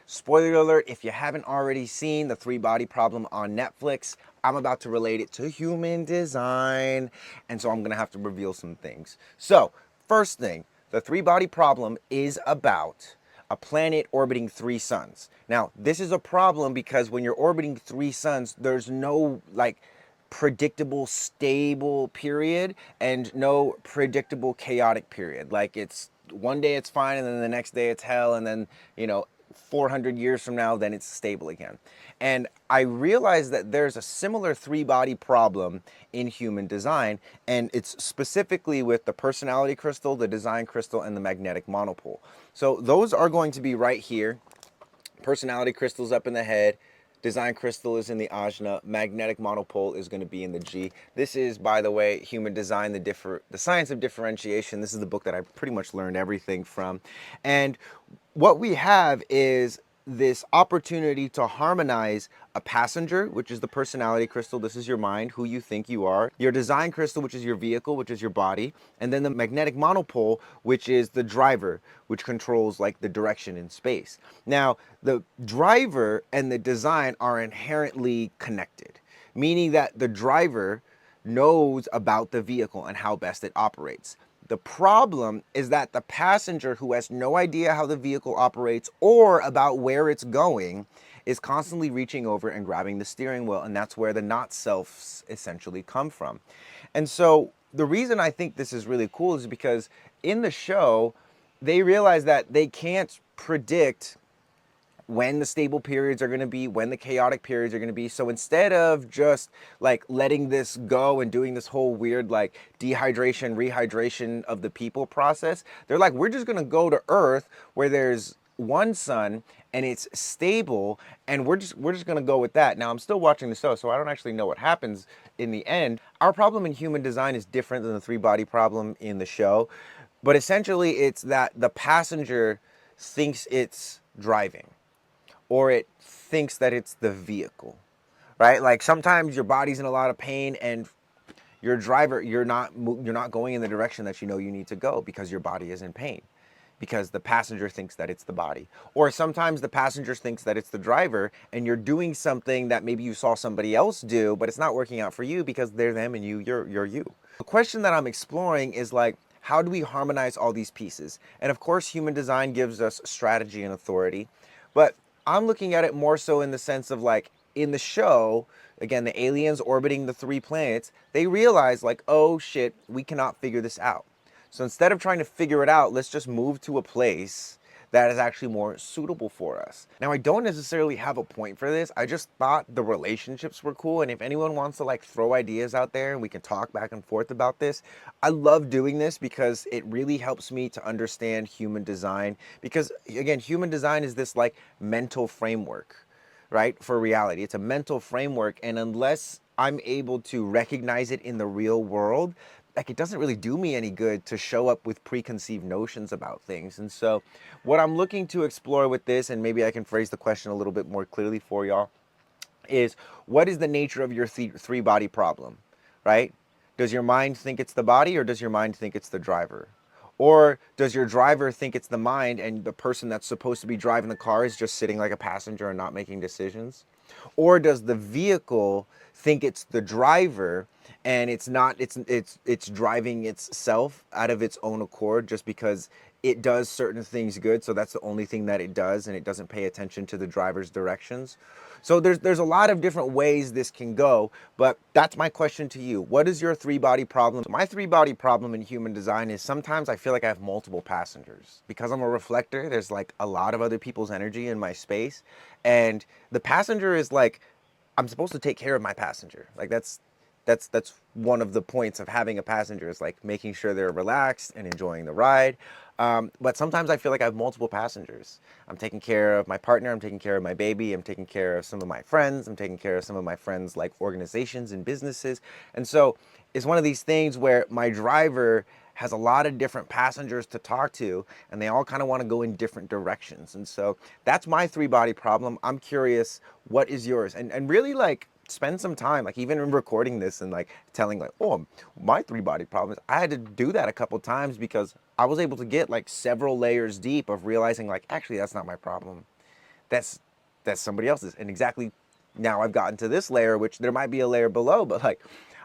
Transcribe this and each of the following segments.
Spoiler alert, if you haven't already seen the three body problem on Netflix, I'm about to relate it to human design. And so I'm going to have to reveal some things. So, first thing, the three body problem is about a planet orbiting three suns. Now, this is a problem because when you're orbiting three suns, there's no like predictable stable period and no predictable chaotic period. Like it's one day it's fine and then the next day it's hell, and then 400 years from now then it's stable again. And I realized that there's a similar three body problem in human design, and it's specifically with the personality crystal, the design crystal, and the magnetic monopole. So those are going to be right here. Personality crystal's up in the head, design crystal is in the ajna, magnetic monopole is going to be in the G. This is, by the way, Human Design, the science of differentiation. This is the book that I pretty much learned everything from. And what we have is this opportunity to harmonize a passenger, which is the personality crystal. This is your mind, who you think you are. Your design crystal, which is your vehicle, which is your body. And then the magnetic monopole, which is the driver, which controls like the direction in space. Now, the driver and the design are inherently connected, meaning that the driver knows about the vehicle and how best it operates. The problem is that the passenger, who has no idea how the vehicle operates or about where it's going, is constantly reaching over and grabbing the steering wheel, and that's where the not selves essentially come from. And so the reason I think this is really cool is because in the show, they realize that they can't predict when the stable periods are going to be, when the chaotic periods are going to be. So instead of just like letting this go and doing this whole weird like dehydration, rehydration of the people process, they're like, we're just going to go to Earth where there's one sun and it's stable, and we're just going to go with that. Now, I'm still watching the show, so I don't actually know what happens in the end. Our problem in human design is different than the three body problem in the show, but essentially it's that the passenger thinks it's driving, or it thinks that it's the vehicle, right? Like sometimes your body's in a lot of pain and your driver, you're not going in the direction that you know you need to go because your body is in pain, because the passenger thinks that it's the body. Or sometimes the passenger thinks that it's the driver and you're doing something that maybe you saw somebody else do, but it's not working out for you because they're them and you're you. The question that I'm exploring is like, how do we harmonize all these pieces? And of course, human design gives us strategy and authority, but I'm looking at it more so in the sense of like in the show, again, the aliens orbiting the three planets, they realize like, oh shit, we cannot figure this out. So instead of trying to figure it out, let's just move to a place that is actually more suitable for us. Now, I don't necessarily have a point for this. I just thought the relationships were cool. And if anyone wants to like throw ideas out there and we can talk back and forth about this, I love doing this because it really helps me to understand human design. Because again, human design is this like mental framework, right? For reality, it's a mental framework. And unless I'm able to recognize it in the real world, like it doesn't really do me any good to show up with preconceived notions about things. And so what I'm looking to explore with this, and maybe I can phrase the question a little bit more clearly for y'all, is what is the nature of your three body problem, right? Does your mind think it's the body, or does your mind think it's the driver? Or does your driver think it's the mind and the person that's supposed to be driving the car is just sitting like a passenger and not making decisions? Or does the vehicle think it's the driver and it's not, it's driving itself out of its own accord just because it does certain things good, so that's the only thing that it does, and it doesn't pay attention to the driver's directions? So there's a lot of different ways this can go, but that's my question to you. What is your three body problem? My three body problem in human design is sometimes I feel like I have multiple passengers. Because I'm a reflector, there's like a lot of other people's energy in my space, and the passenger is like, I'm supposed to take care of my passenger. Like that's one of the points of having a passenger, is like making sure they're relaxed and enjoying the ride. But sometimes I feel like I have multiple passengers. I'm taking care of my partner, I'm taking care of my baby, I'm taking care of some of my friends, I'm taking care of some of my friends' like organizations and businesses. And so it's one of these things where my driver has a lot of different passengers to talk to, and they all kind of want to go in different directions. And so that's my three body problem. I'm curious, what is yours? And really like spend some time, like even in recording this and like telling like, oh, my three body problems, I had to do that a couple times because I was able to get like several layers deep of realizing like, actually, that's not my problem. that's somebody else's. And exactly now I've gotten to this layer, which there might be a layer below, but like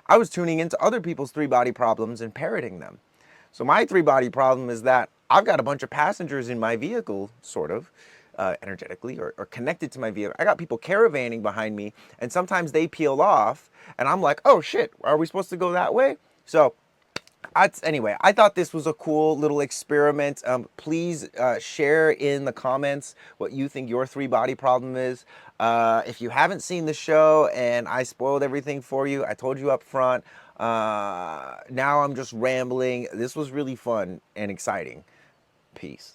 I was tuning into other people's three body problems and parroting them. So my three body problem is that I've got a bunch of passengers in my vehicle, sort of, energetically or connected to my vehicle. I got people caravanning behind me, and sometimes they peel off, and I'm like, oh shit, are we supposed to go that way? So anyway, I thought this was a cool little experiment. Please share in the comments what you think your three body problem is. If you haven't seen the show and I spoiled everything for you, I told you up front. Now I'm just rambling. This was really fun and exciting. Peace.